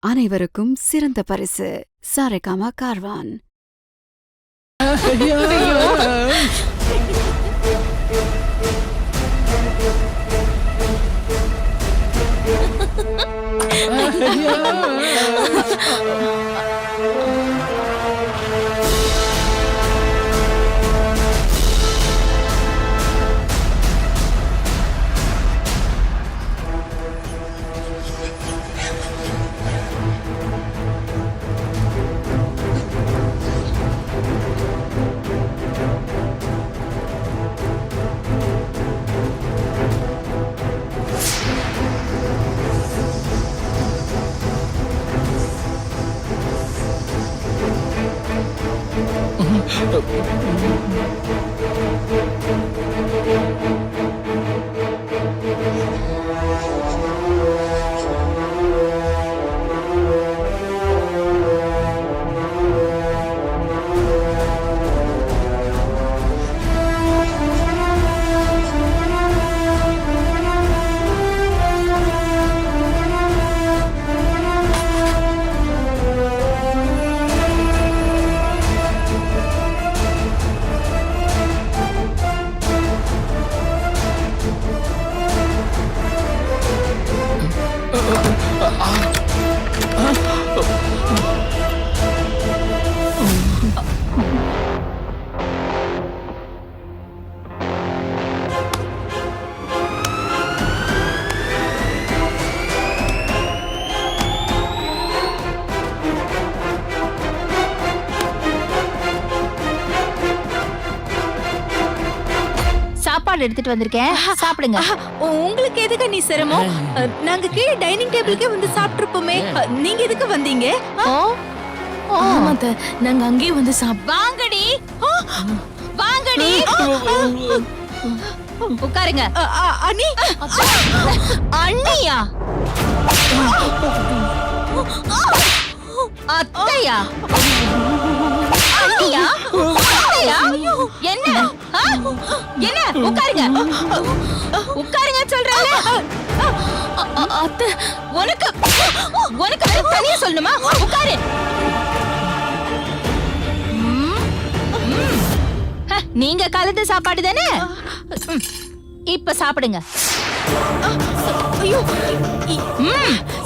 அனைவருக்கும் சிறந்த பரிசு சாரேகாமா கார்வான். சாப்பாடு எடுத்துட்டு வந்திருக்கேன், சாப்பிடுங்க. உங்களுக்கு எதுக்கு நீ சிரமம்? நாங்க கீழே டைனிங் டேபிளுக்கே வந்து சாப்பிட்டுருப்போமே. நீங்க எதுக்கு வந்தீங்க? ஆமாத்த, நாங்க அங்கேயே வந்து வாங்கடி வாங்கடி உட்காருங்க. அண்ணி அண்ணியா அத்தையா அண்ணியா அத்தையா என்ன என்ன உட்காருங்க உட்காருங்க சொல்றேன்ல. அத்தை உனக்கு உனக்கு தனியா சொல்லணுமா? உட்காரு. நீங்க கலந்த சாப்பாடு தானே, இப்ப சாப்பிடுங்க.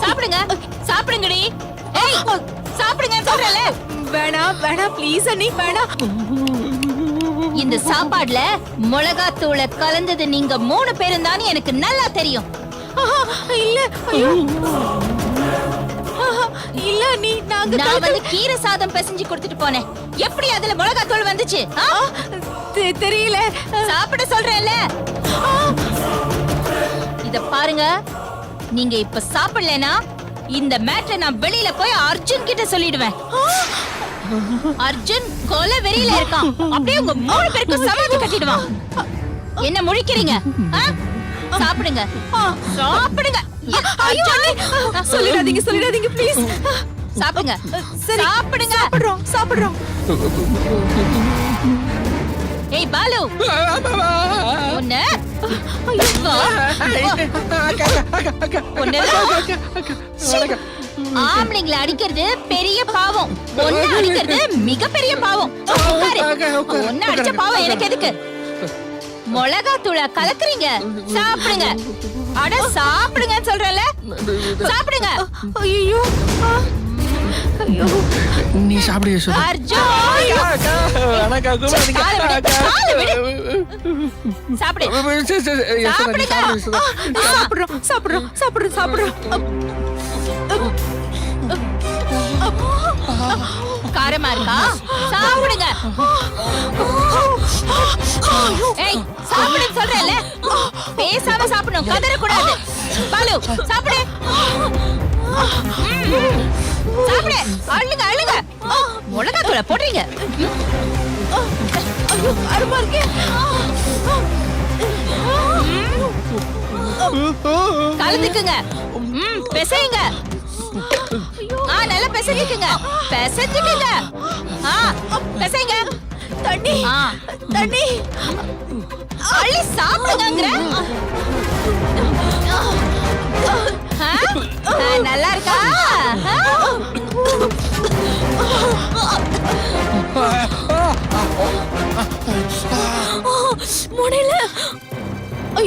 சாப்பிடுங்க சாப்பிடுங்கடி. ஏய் சாப்பிடுங்க சொல்றல. வேணாம் வேணாம் ப்ளீஸ் அண்ணி வேணாம். இந்த சாப்பாடுல மிளகாத்தூளை கலந்தது நீங்க 3 பேரும் தானே எனக்கு நல்லா தெரியும். இல்ல ஐயோ இல்ல நீ நான் வந்து கீரை சாதம் பிசைஞ்சு கொடுத்துட்டு போனேன். எப்படி அதுல மிளகாத்தூள் வந்துச்சு? தெரியல. சாப்பிட சொல்றேன்ல. இத பாருங்க, நீங்க இப்ப சாப்பிடலனா இந்த மேட்டரை நான் வெளியில போய் அர்ஜுன் கிட்ட சொல்லிடுவேன். அர்ஜுன் கொலை வெறியில இருக்கான். அப்படியே உங்க 3 பேருக்கு சமாதி கட்டிடுவான். என்ன முழிக்கிறீங்க? சாப்பிடுங்க சாப்பிடுங்க. சொல்லிடாதீங்க சொல்லிடாதீங்க ப்ளீஸ். சாப்பிடுங்க சாப்பிடுங்க. சாப்பிடுறோம். ஏய் பாலு, ஒண்ணு ஆம்பளைங்களை அடிக்கிறது பெரிய பாவம், ஒண்ணு அடிக்கிறது மிகப்பெரிய பாவம். ஒண்ணு அடிச்ச பாவம் எனக்கு எதுக்கு? மிளகாத்தூளை கலக்குறீங்க. சாப்பிடுங்க. அட சாப்பிடுங்க சொல்றல. சாப்பிடுங்க. ஐயோ நீ சாப்பிடு யசோதா. அர்ஜுன் சாப்பிடு. சாப்பிடுறோம். காரமா இருக்கா? சாப்பிடுங்க. ஏய் சாப்பிடு சொல்றேன்ல. பேசாம சாப்பிடணும், கதற கூடாது. பாலு சாப்பிடு சாப்பிடு. அழுங்க அழுங்க. மிளகாத்தூளை போடுறீங்க. அருமா இருக்கே. கலந்துக்குங்க. பிசையுங்க. நல்லா பிசைஞ்சுக்குங்க. பிசைஞ்சுக்குங்க. பிசைங்க. தண்ணி தண்ணி அள்ளி சாப்பிடுங்க. நல்லா இருக்கா?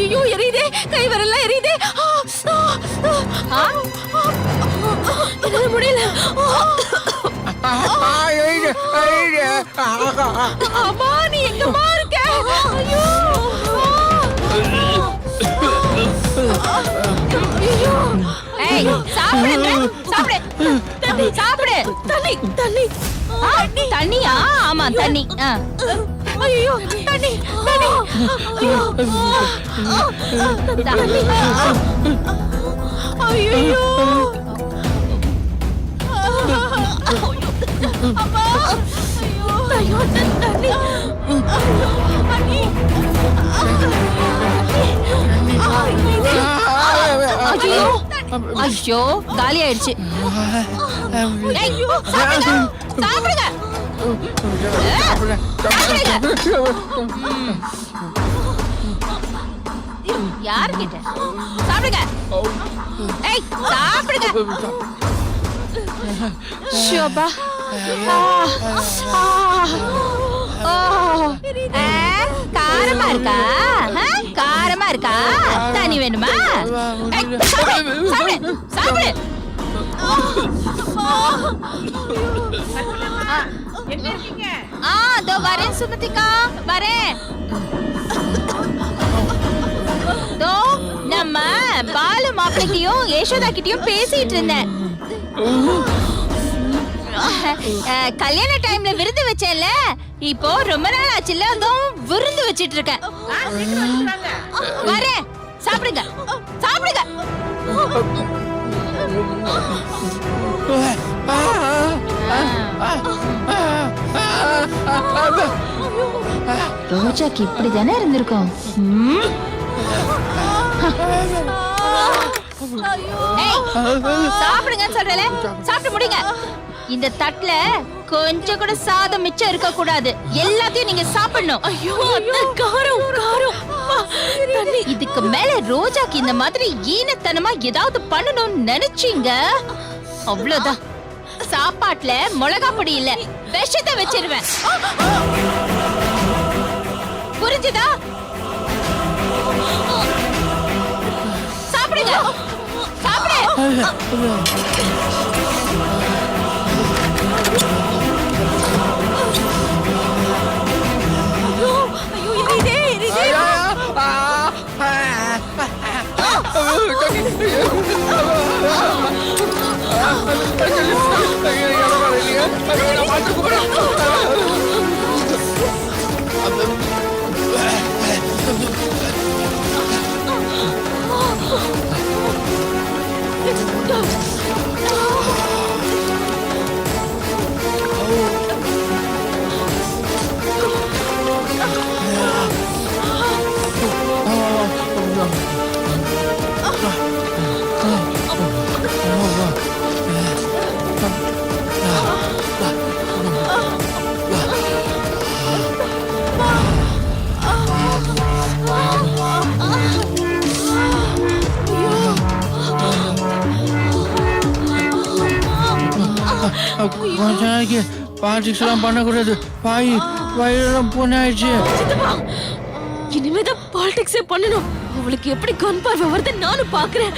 ஐயோ எரியுதே, கை விரல்லாம் எரியுதே. என்னால முடியல. அம்மா நீ எங்கம்மா இருக்க? ஐயோ ஏய் சாப்பிடுங்க, சாப்பிடு. சாப்பிடு. தண்ணி தண்ணி தண்ணியா? ஆமா தண்ணி. ஐயோ தண்ணி தண்ணி ஐயோ தண்ணி ஐயோ அம்மா ஐயோ தண்ணி தண்ணி ஐயோ ஐயோ காலி ஆயிடுச்சு. சாப்பிடுங்க சாப்பிடுங்க. யார்கிட்ட சாப்பிடுங்க? ஏய் சாப்பிடுங்க. ஷோபா காரமா இருக்கா? காரமா இருக்கா? தண்ணி வேணுமா? சாப்பிடு சாப்பிடு. இதோ வரேன் சுமதிக்கா, வரேன். தோ நம்ம பாலு மாப்பிள்ளைகிட்டயும் யசோதா கிட்டயும் பேசிட்டு இருந்தேன். கல்யாண டைம்ல விருந்து வச்சேன்ல, இப்போ ரொம்ப நாள் ஆச்சுல, அதுவும் விருந்து வச்சிட்டு இருக்கேன். வரேன், சாப்பிடுங்க சாப்பிடுங்க. ரோஜாக்கு இப்படிதானே இருந்திருக்கும். சாப்பிடுங்கன்னு சொல்றல, சாப்பிட்டு முடிங்க. இந்த தட்டுல கொஞ்சம் கூட சாதம் மிச்சம் இருக்க கூடாது. எல்லாத்தையும் நீங்க சாப்பிடணும். ஐயோ காரம் காரம். இதுக்கு மேல ரோஜாக்கு இந்த மாதிரி ஈனத்தனமா ஏதாவது பண்ணணும்னு நினைச்சீங்க, அவ்வளவுதான். சாப்பாட்டுல மிளகா பொடி இல்ல, விஷத்தை வச்சிருவேன். புரிஞ்சுதா? சாப்பிடுங்க சாப்பிடு. ஐயோ எரியுதே எரியுதே. கொஞ்ச நாளைக்கு பாலிடிக்ஸ் எல்லாம் பண்ணக்கூடாது. வயிறெல்லாம் புண்ணாயிடுச்சு. இனிமேதான் பாலிடிக்ஸே பண்ணணும். அவளுக்கு எப்படி கண் பார்வை வருது நானும் பாக்குறேன்.